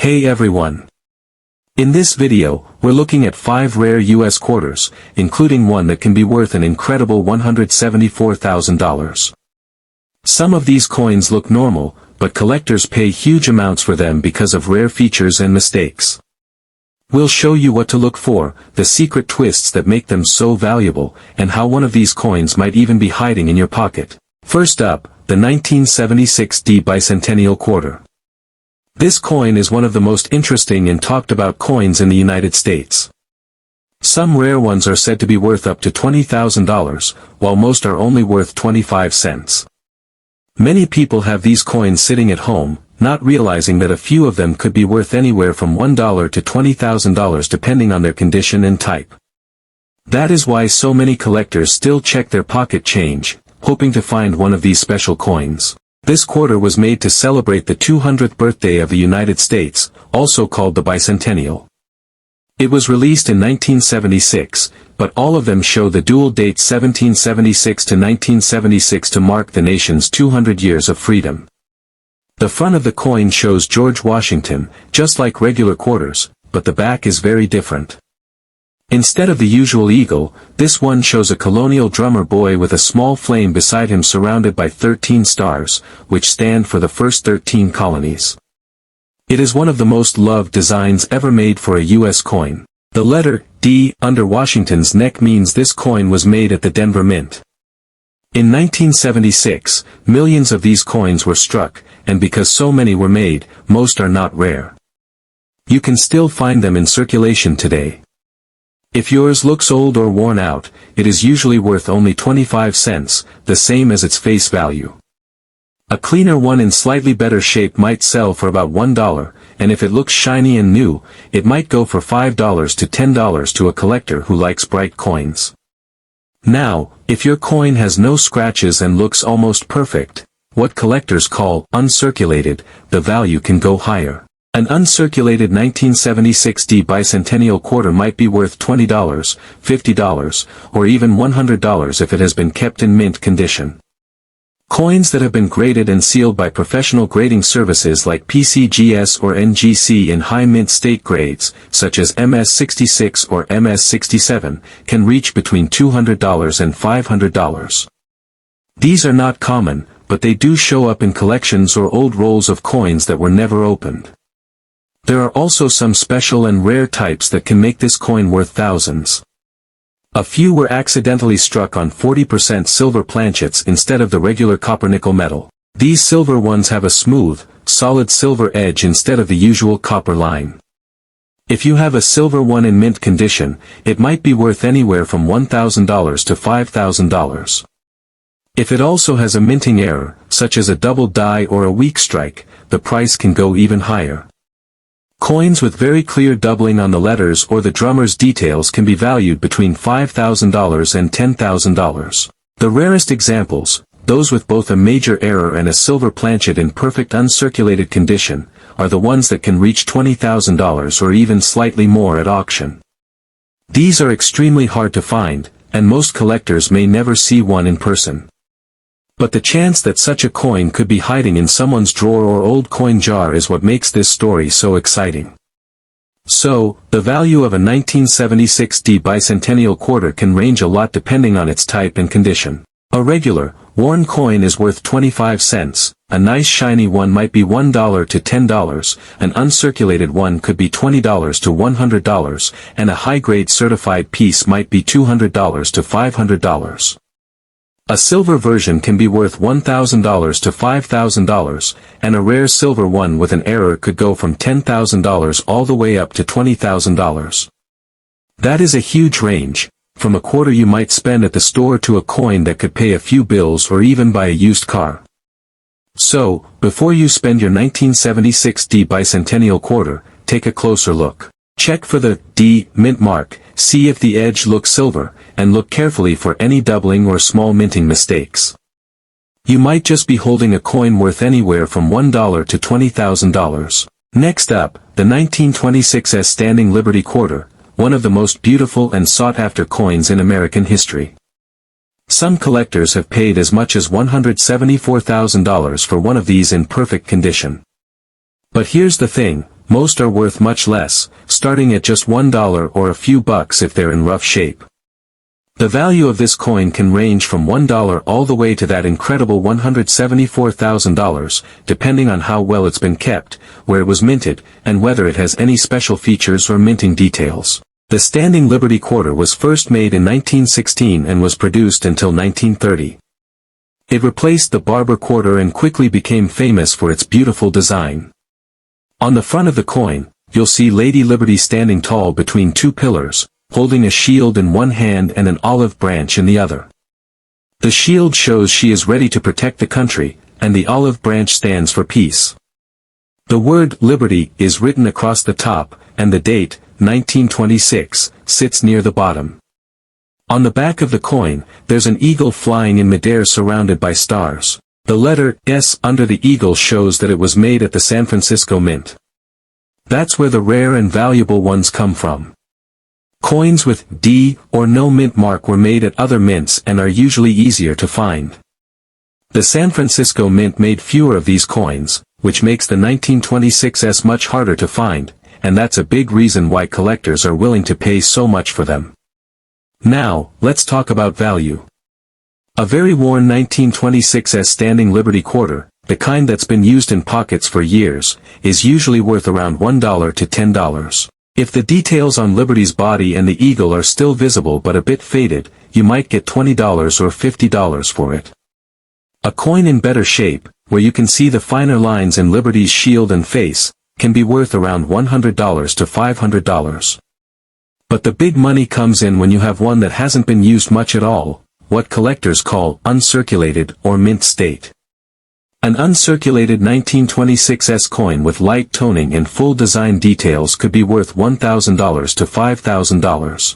Hey everyone! In this video, we're looking at 5 rare US quarters, including one that can be worth an incredible $174,000. Some of these coins look normal, but collectors pay huge amounts for them because of rare features and mistakes. We'll show you what to look for, the secret twists that make them so valuable, and how one of these coins might even be hiding in your pocket. First up, the 1976 D Bicentennial Quarter. This coin is one of the most interesting and talked about coins in the United States. Some rare ones are said to be worth up to $20,000, while most are only worth 25 cents. Many people have these coins sitting at home, not realizing that a few of them could be worth anywhere from $1 to $20,000 depending on their condition and type. That is why so many collectors still check their pocket change, hoping to find one of these special coins. This quarter was made to celebrate the 200th birthday of the United States, also called the bicentennial. It was released in 1976, but all of them show the dual date 1776 to 1976 to mark the nation's 200 years of freedom. The front of the coin shows George Washington, just like regular quarters, but the back is very different. Instead of the usual eagle, this one shows a colonial drummer boy with a small flame beside him surrounded by 13 stars, which stand for the first 13 colonies. It is one of the most loved designs ever made for a U.S. coin. The letter D under Washington's neck means this coin was made at the Denver Mint. In 1976, millions of these coins were struck, and because so many were made, most are not rare. You can still find them in circulation today. If yours looks old or worn out, it is usually worth only 25 cents, the same as its face value. A cleaner one in slightly better shape might sell for about $1, and if it looks shiny and new, it might go for $5 to $10 to a collector who likes bright coins. Now, if your coin has no scratches and looks almost perfect, what collectors call uncirculated, the value can go higher. An uncirculated 1976 D Bicentennial Quarter might be worth $20, $50, or even $100 if it has been kept in mint condition. Coins that have been graded and sealed by professional grading services like PCGS or NGC in high mint state grades, such as MS66 or MS67, can reach between $200 and $500. These are not common, but they do show up in collections or old rolls of coins that were never opened. There are also some special and rare types that can make this coin worth thousands. A few were accidentally struck on 40% silver planchets instead of the regular copper-nickel metal. These silver ones have a smooth, solid silver edge instead of the usual copper line. If you have a silver one in mint condition, it might be worth anywhere from $1,000 to $5,000. If it also has a minting error, such as a double die or a weak strike, the price can go even higher. Coins with very clear doubling on the letters or the drummer's details can be valued between $5,000 and $10,000. The rarest examples, those with both a major error and a silver planchet in perfect uncirculated condition, are the ones that can reach $20,000 or even slightly more at auction. These are extremely hard to find, and most collectors may never see one in person. But the chance that such a coin could be hiding in someone's drawer or old coin jar is what makes this story so exciting. So, the value of a 1976 D Bicentennial Quarter can range a lot depending on its type and condition. A regular, worn coin is worth 25 cents, a nice shiny one might be $1 to $10, an uncirculated one could be $20 to $100, and a high-grade certified piece might be $200 to $500. A silver version can be worth $1,000 to $5,000, and a rare silver one with an error could go from $10,000 all the way up to $20,000. That is a huge range, from a quarter you might spend at the store to a coin that could pay a few bills or even buy a used car. So, before you spend your 1976 D Bicentennial Quarter, take a closer look. Check for the D mint mark, see if the edge looks silver, and look carefully for any doubling or small minting mistakes. You might just be holding a coin worth anywhere from $1 to $20,000. Next up, the 1926 Standing Liberty Quarter, one of the most beautiful and sought-after coins in American history. Some collectors have paid as much as $174,000 for one of these in perfect condition. But here's the thing, most are worth much less, starting at just $1 or a few bucks if they're in rough shape. The value of this coin can range from $1 all the way to that incredible $174,000, depending on how well it's been kept, where it was minted, and whether it has any special features or minting details. The Standing Liberty Quarter was first made in 1916 and was produced until 1930. It replaced the Barber Quarter and quickly became famous for its beautiful design. On the front of the coin, you'll see Lady Liberty standing tall between two pillars, holding a shield in one hand and an olive branch in the other. The shield shows she is ready to protect the country, and the olive branch stands for peace. The word Liberty is written across the top, and the date, 1926, sits near the bottom. On the back of the coin, there's an eagle flying in midair surrounded by stars. The letter S under the eagle shows that it was made at the San Francisco Mint. That's where the rare and valuable ones come from. Coins with D or no mint mark were made at other mints and are usually easier to find. The San Francisco Mint made fewer of these coins, which makes the 1926S much harder to find, and that's a big reason why collectors are willing to pay so much for them. Now, let's talk about value. A very worn 1926S Standing Liberty Quarter, the kind that's been used in pockets for years, is usually worth around $1 to $10. If the details on Liberty's body and the eagle are still visible but a bit faded, you might get $20 or $50 for it. A coin in better shape, where you can see the finer lines in Liberty's shield and face, can be worth around $100 to $500. But the big money comes in when you have one that hasn't been used much at all, what collectors call uncirculated or mint state. An uncirculated 1926S coin with light toning and full design details could be worth $1,000 to $5,000.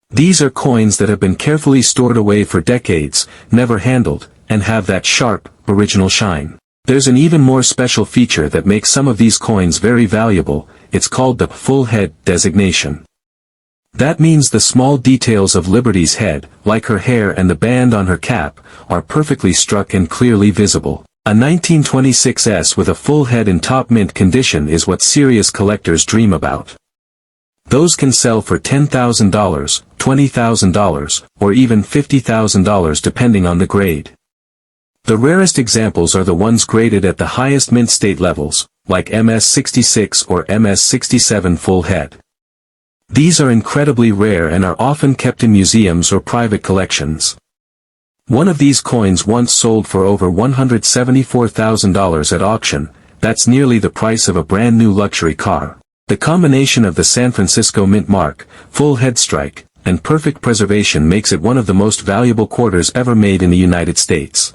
These are coins that have been carefully stored away for decades, never handled, and have that sharp, original shine. There's an even more special feature that makes some of these coins very valuable. It's called the full head designation. That means the small details of Liberty's head, like her hair and the band on her cap, are perfectly struck and clearly visible. A 1926S with a full head in top mint condition is what serious collectors dream about. Those can sell for $10,000, $20,000, or even $50,000 depending on the grade. The rarest examples are the ones graded at the highest mint state levels, like MS-66 or MS-67 full head. These are incredibly rare and are often kept in museums or private collections. One of these coins once sold for over $174,000 at auction. That's nearly the price of a brand new luxury car. The combination of the San Francisco Mint mark, full head strike, and perfect preservation makes it one of the most valuable quarters ever made in the United States.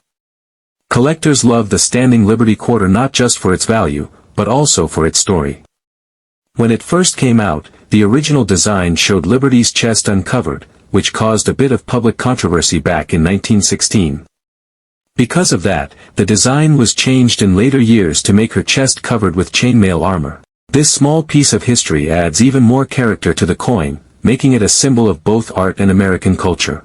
Collectors love the Standing Liberty Quarter not just for its value, but also for its story. When it first came out, the original design showed Liberty's chest uncovered, which caused a bit of public controversy back in 1916. Because of that, the design was changed in later years to make her chest covered with chainmail armor. This small piece of history adds even more character to the coin, making it a symbol of both art and American culture.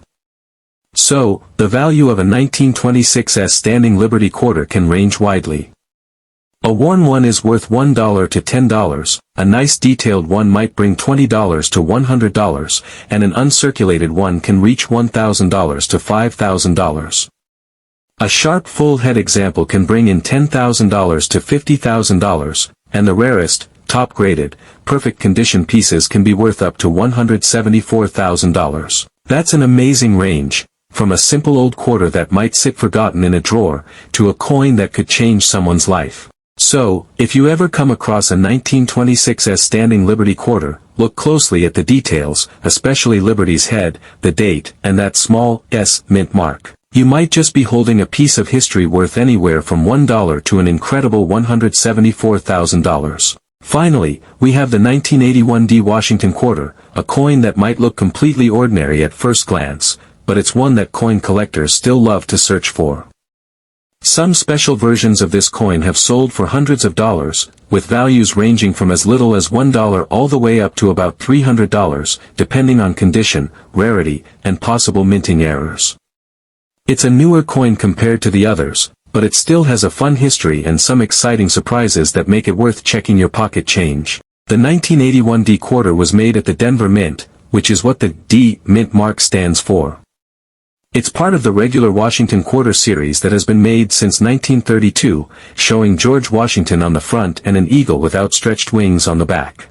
So, the value of a 1926S Standing Liberty Quarter can range widely. A worn one is worth $1 to $10, a nice detailed one might bring $20 to $100, and an uncirculated one can reach $1,000 to $5,000. A sharp full-head example can bring in $10,000 to $50,000, and the rarest, top-graded, perfect condition pieces can be worth up to $174,000. That's an amazing range, from a simple old quarter that might sit forgotten in a drawer, to a coin that could change someone's life. So, if you ever come across a 1926S Standing Liberty Quarter, look closely at the details, especially Liberty's head, the date, and that small S mint mark. You might just be holding a piece of history worth anywhere from $1 to an incredible $174,000. Finally, we have the 1981 D Washington Quarter, a coin that might look completely ordinary at first glance, but it's one that coin collectors still love to search for. Some special versions of this coin have sold for hundreds of dollars, with values ranging from as little as $1 all the way up to about $300, depending on condition, rarity, and possible minting errors. It's a newer coin compared to the others, but it still has a fun history and some exciting surprises that make it worth checking your pocket change. The 1981 D quarter was made at the Denver Mint, which is what the D Mint mark stands for. It's part of the regular Washington quarter series that has been made since 1932, showing George Washington on the front and an eagle with outstretched wings on the back.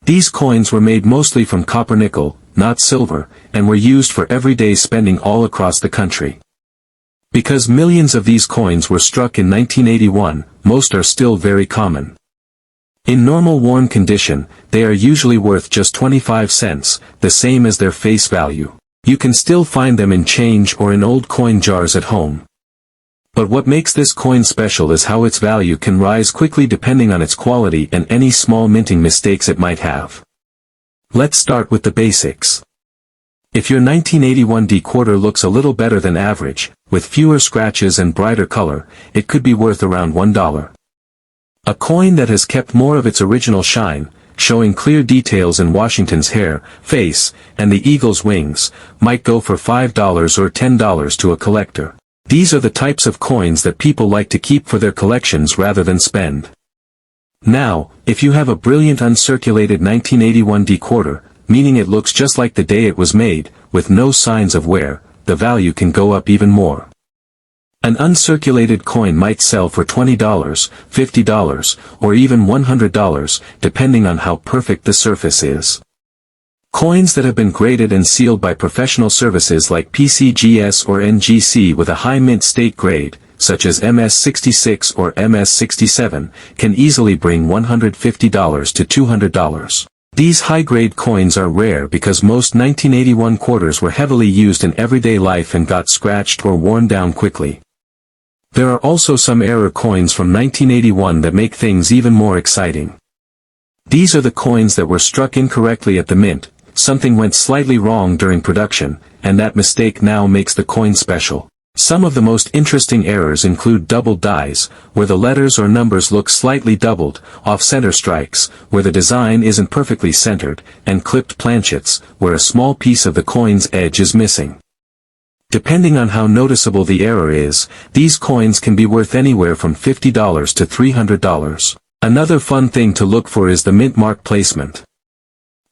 These coins were made mostly from copper nickel, not silver, and were used for everyday spending all across the country. Because millions of these coins were struck in 1981, most are still very common. In normal worn condition, they are usually worth just 25 cents, the same as their face value. You can still find them in change or in old coin jars at home. But what makes this coin special is how its value can rise quickly depending on its quality and any small minting mistakes it might have. Let's start with the basics. If your 1981 D quarter looks a little better than average, with fewer scratches and brighter color, it could be worth around $1. A coin that has kept more of its original shine, showing clear details in Washington's hair, face, and the eagle's wings, might go for $5 or $10 to a collector. These are the types of coins that people like to keep for their collections rather than spend. Now, if you have a brilliant uncirculated 1981 D quarter, meaning it looks just like the day it was made, with no signs of wear, the value can go up even more. An uncirculated coin might sell for $20, $50, or even $100, depending on how perfect the surface is. Coins that have been graded and sealed by professional services like PCGS or NGC with a high mint state grade, such as MS66 or MS67, can easily bring $150 to $200. These high-grade coins are rare because most 1981 quarters were heavily used in everyday life and got scratched or worn down quickly. There are also some error coins from 1981 that make things even more exciting. These are the coins that were struck incorrectly at the mint, something went slightly wrong during production, and that mistake now makes the coin special. Some of the most interesting errors include doubled dies, where the letters or numbers look slightly doubled, off-center strikes, where the design isn't perfectly centered, and clipped planchets, where a small piece of the coin's edge is missing. Depending on how noticeable the error is, these coins can be worth anywhere from $50 to $300. Another fun thing to look for is the mint mark placement.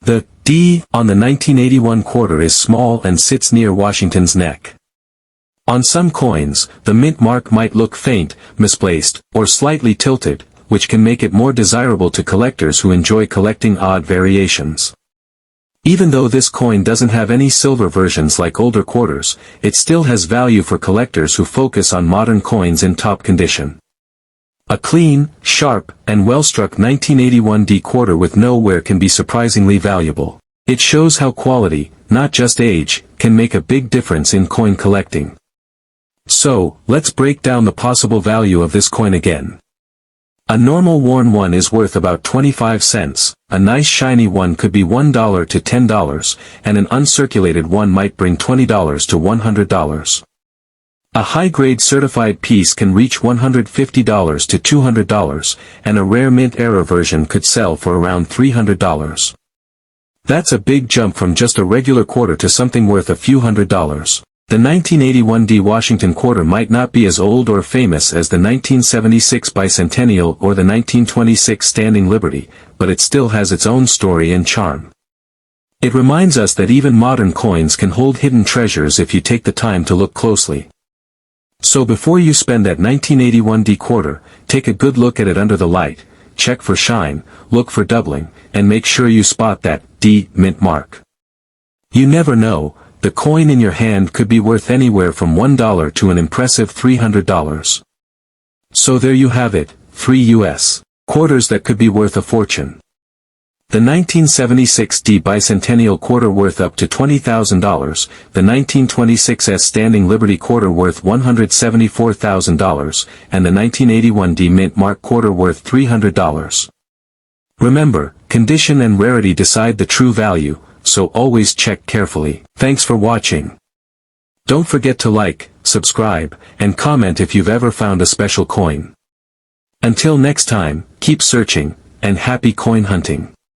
The D on the 1981 quarter is small and sits near Washington's neck. On some coins, the mint mark might look faint, misplaced, or slightly tilted, which can make it more desirable to collectors who enjoy collecting odd variations. Even though this coin doesn't have any silver versions like older quarters, it still has value for collectors who focus on modern coins in top condition. A clean, sharp, and well-struck 1981 D quarter with no wear can be surprisingly valuable. It shows how quality, not just age, can make a big difference in coin collecting. So, let's break down the possible value of this coin again. A normal worn one is worth about 25 cents, a nice shiny one could be $1 to $10, and an uncirculated one might bring $20 to $100. A high-grade certified piece can reach $150 to $200, and a rare mint error version could sell for around $300. That's a big jump from just a regular quarter to something worth a few $100s. The 1981 D Washington quarter might not be as old or famous as the 1976 bicentennial or the 1926 Standing Liberty, but it still has its own story and charm. It reminds us that even modern coins can hold hidden treasures if you take the time to look closely. So before you spend that 1981 D quarter, take a good look at it under the light, check for shine, look for doubling, and make sure you spot that D mint mark. You never know. The coin in your hand could be worth anywhere from $1 to an impressive $300. So there you have it, 3 US quarters that could be worth a fortune. The 1976 D bicentennial quarter worth up to $20,000, the 1926 Standing Liberty quarter worth $174,000, and the 1981 D mint mark quarter worth $300. Remember, condition and rarity decide the true value, so always check carefully. Thanks for watching. Don't forget to like, subscribe, and comment if you've ever found a special coin. Until next time, keep searching, and happy coin hunting.